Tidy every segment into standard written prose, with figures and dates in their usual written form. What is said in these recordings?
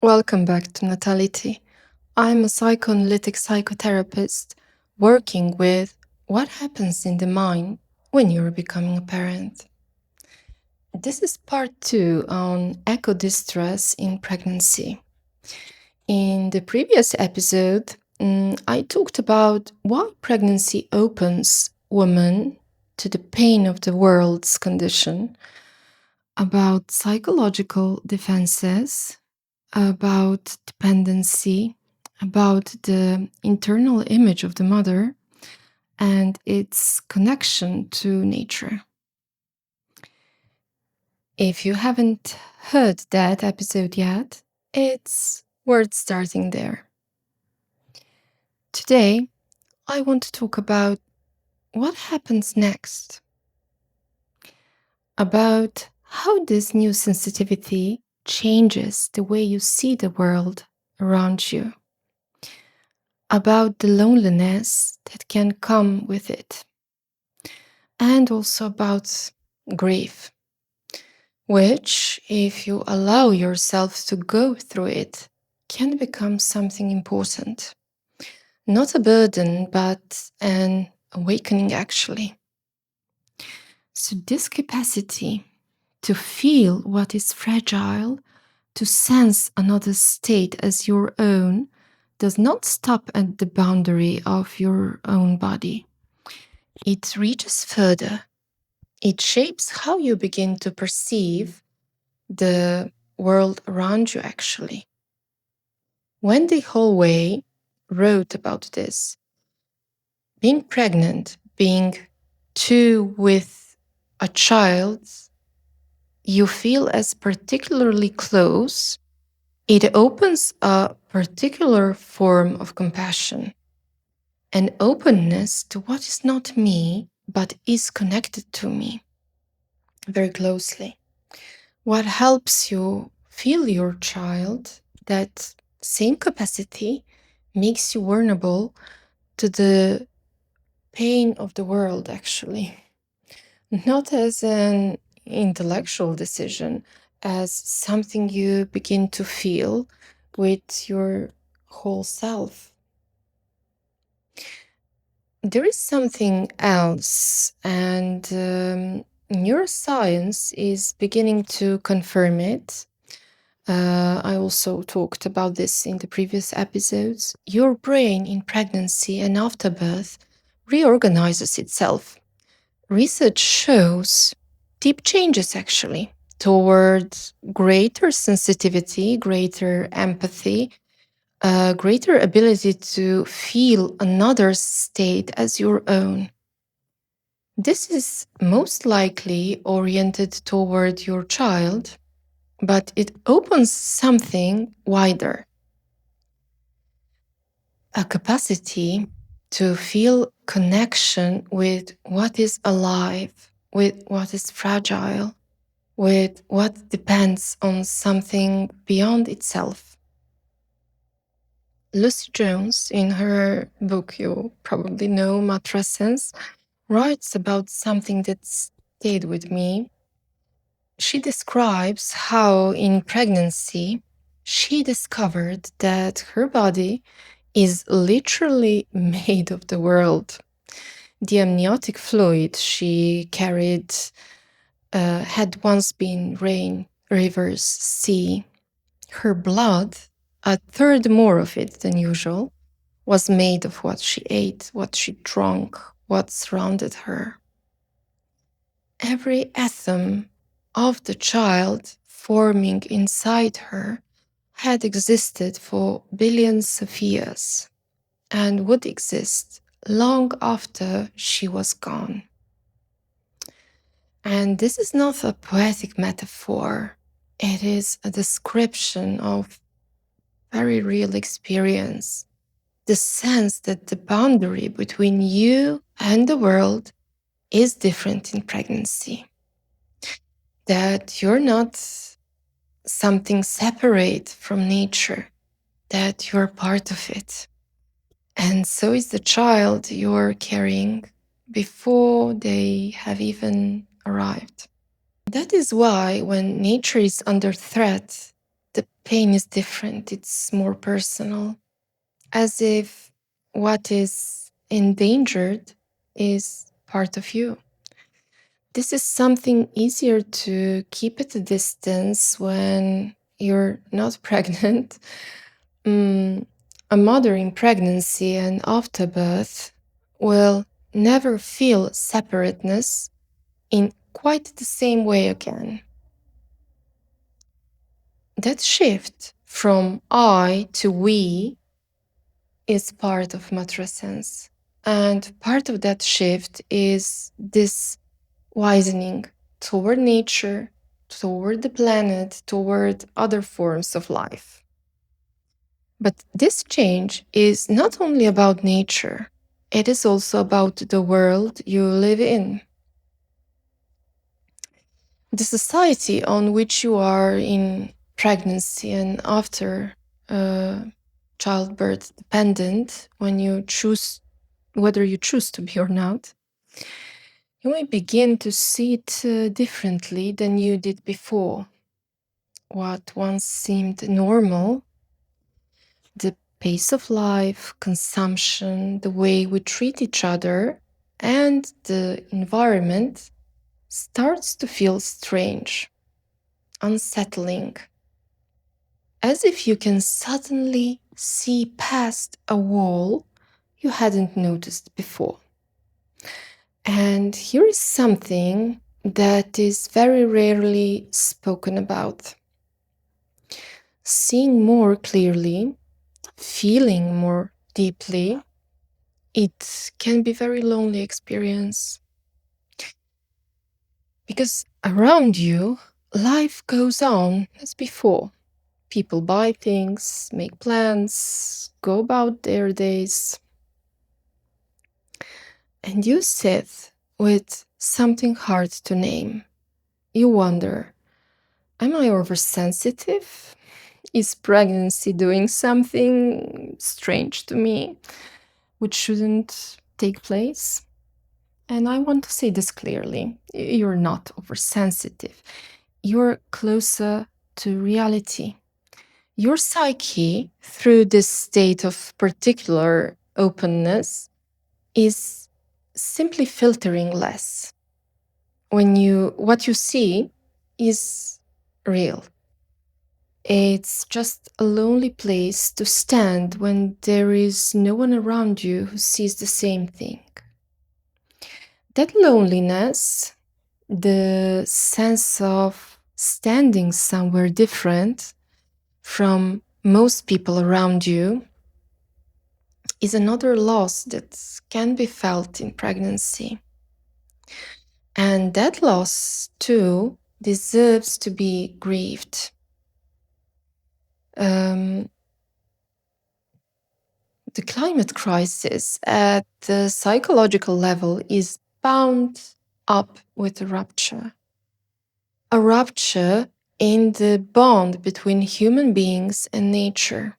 Welcome back to Natality. I'm a psychoanalytic psychotherapist working with what happens in the mind when you're becoming a parent. This is part 2 on echo distress in pregnancy. In the previous episode, I talked about why pregnancy opens women to the pain of the world's condition, about psychological defenses, about dependency, about the internal image of the mother and its connection to nature. If you haven't heard that episode yet, it's worth starting there. Today, I want to talk about what happens next, about how this new sensitivity changes the way you see the world around you, about the loneliness that can come with it, and also about grief, which, if you allow yourself to go through it, can become something important. Not a burden, but an awakening, actually. So, this capacity to feel what is fragile, to sense another state as your own, does not stop at the boundary of your own body. It reaches further. It shapes how you begin to perceive the world around you, actually. Wendy Holloway wrote about this. Being pregnant, being two with a child you feel as particularly close, it opens a particular form of compassion, an openness to what is not me, but is connected to me very closely. What helps you feel your child, that same capacity makes you vulnerable to the pain of the world, actually. Not as an intellectual decision, as something you begin to feel with your whole self. There is something else, and neuroscience is beginning to confirm it. I also talked about this in the previous episodes. Your brain in pregnancy and after birth reorganizes itself. Research shows deep changes, actually, towards greater sensitivity, greater empathy, greater ability to feel another state as your own. This is most likely oriented toward your child, but it opens something wider. A capacity to feel connection with what is alive, with what is fragile, with what depends on something beyond itself. Lucy Jones, in her book you probably know, Matrescence, writes about something that stayed with me. She describes how in pregnancy she discovered that her body is literally made of the world. The amniotic fluid she carried had once been rain, rivers, sea. Her blood, a third more of it than usual, was made of what she ate, what she drank, what surrounded her. Every atom of the child forming inside her had existed for billions of years and would exist long after she was gone. And this is not a poetic metaphor. It is a description of very real experience. The sense that the boundary between you and the world is different in pregnancy. That you're not something separate from nature, that you're part of it. And so is the child you're carrying before they have even arrived. That is why when nature is under threat, the pain is different, it's more personal, as if what is endangered is part of you. This is something easier to keep at a distance when you're not pregnant. Mm, a mother in pregnancy and after birth will never feel separateness in quite the same way again. That shift from I to we is part of matrescence. And part of that shift is this wisening toward nature, toward the planet, toward other forms of life. But this change is not only about nature, it is also about the world you live in. The society on which you are in pregnancy and after childbirth dependent, when you choose whether you choose to be or not, you may begin to see it differently than you did before. What once seemed normal, the pace of life, consumption, the way we treat each other, and the environment starts to feel strange, unsettling, as if you can suddenly see past a wall you hadn't noticed before. And here is something that is very rarely spoken about. Seeing more clearly, feeling more deeply, it can be a very lonely experience. Because around you, life goes on as before. People buy things, make plans, go about their days. And you sit with something hard to name. You wonder, am I oversensitive? Is pregnancy doing something strange to me, which shouldn't take place? And I want to say this clearly. You're not oversensitive. You're closer to reality. Your psyche, through this state of particular openness, is simply filtering less. What you see is real. It's just a lonely place to stand when there is no one around you who sees the same thing. That loneliness, the sense of standing somewhere different from most people around you, is another loss that can be felt in pregnancy. And that loss, too, deserves to be grieved. The climate crisis at the psychological level is bound up with a rupture in the bond between human beings and nature,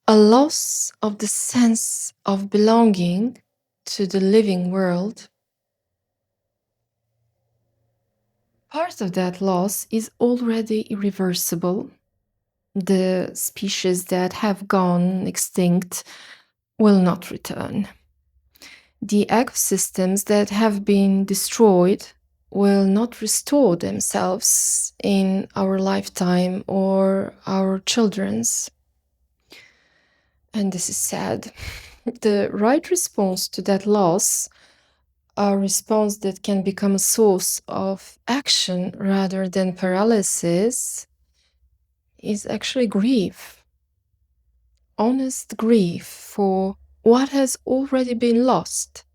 a loss of the sense of belonging to the living world. Part of that loss is already irreversible. The species that have gone extinct will not return. The ecosystems that have been destroyed will not restore themselves in our lifetime or our children's. And this is sad. The right response to that loss, a response that can become a source of action rather than paralysis, is actually grief. Honest grief for what has already been lost.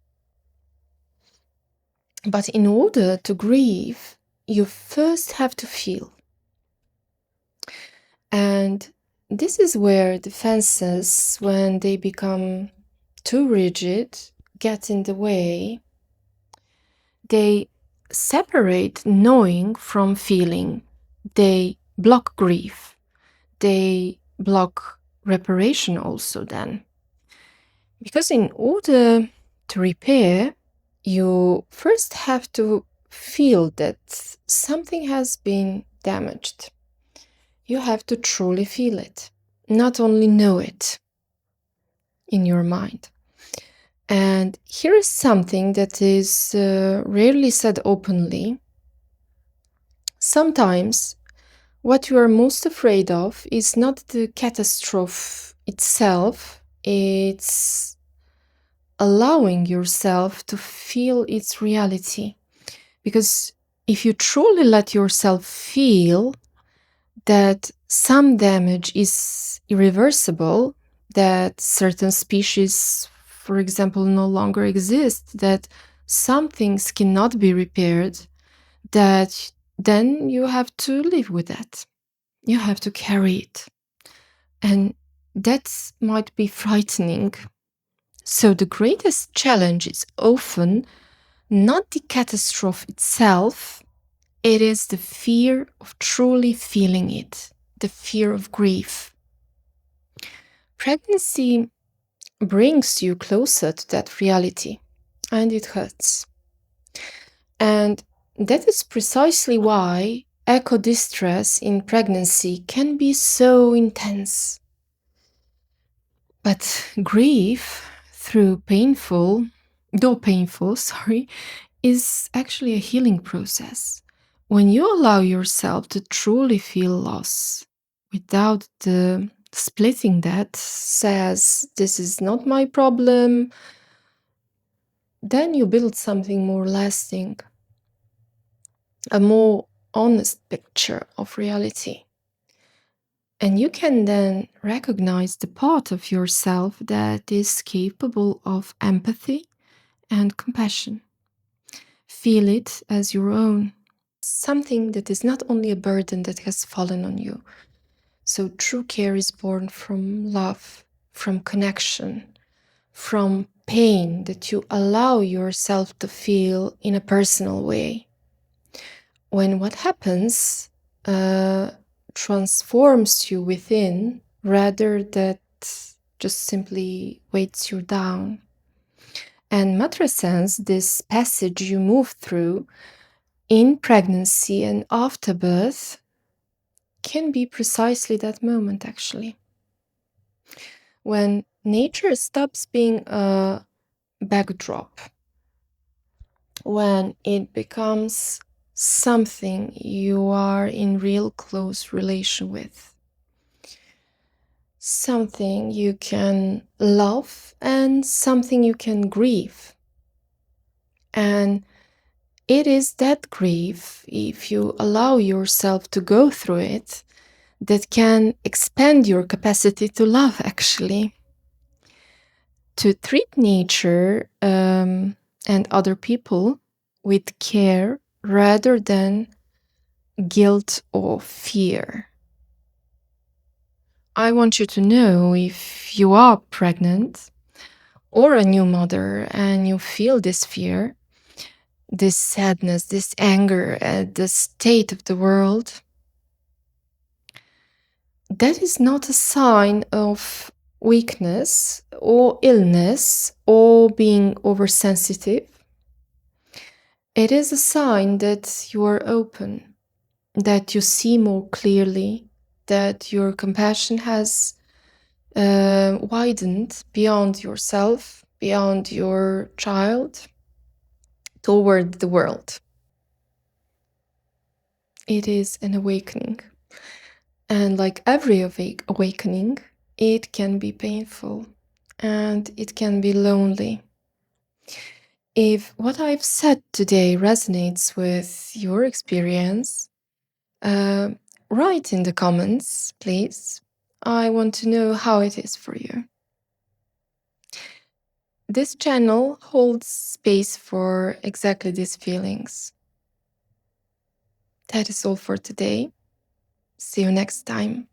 But in order to grieve, you first have to feel. And this is where defenses, when they become too rigid, get in the way. They separate knowing from feeling. They block grief. They block reparation also then. Because in order to repair, you first have to feel that something has been damaged. You have to truly feel it, not only know it in your mind. And here is something that is rarely said openly. Sometimes what you are most afraid of is not the catastrophe itself, it's allowing yourself to feel its reality. Because if you truly let yourself feel that some damage is irreversible, that certain species, for example, no longer exist, that some things cannot be repaired, that then you have to live with that. You have to carry it. And that might be frightening. So the greatest challenge is often not the catastrophe itself, it is the fear of truly feeling it, the fear of grief. Pregnancy brings you closer to that reality, and it hurts. And that is precisely why echo distress in pregnancy can be so intense. But grief, though painful, is actually a healing process. When you allow yourself to truly feel loss without the splitting that says, this is not my problem, then you build something more lasting, a more honest picture of reality. And you can then recognize the part of yourself that is capable of empathy and compassion. Feel it as your own, something that is not only a burden that has fallen on you. So true care is born from love, from connection, from pain that you allow yourself to feel in a personal way. When what happens transforms you within rather than just simply weights you down. And Matrescence, this passage you move through in pregnancy and after birth, can be precisely that moment, actually. When nature stops being a backdrop, when it becomes something you are in real close relation with, something you can love and something you can grieve. And it is that grief, if you allow yourself to go through it, that can expand your capacity to love, actually. To treat nature and other people with care rather than guilt or fear. I want you to know, if you are pregnant or a new mother and you feel this fear, this sadness, this anger at the state of the world, that is not a sign of weakness or illness or being oversensitive. It is a sign that you are open, that you see more clearly, that your compassion has widened beyond yourself, beyond your child, toward the world. It is an awakening. And like every awakening, it can be painful and it can be lonely. If what I've said today resonates with your experience, write in the comments, please. I want to know how it is for you. This channel holds space for exactly these feelings. That is all for today. See you next time.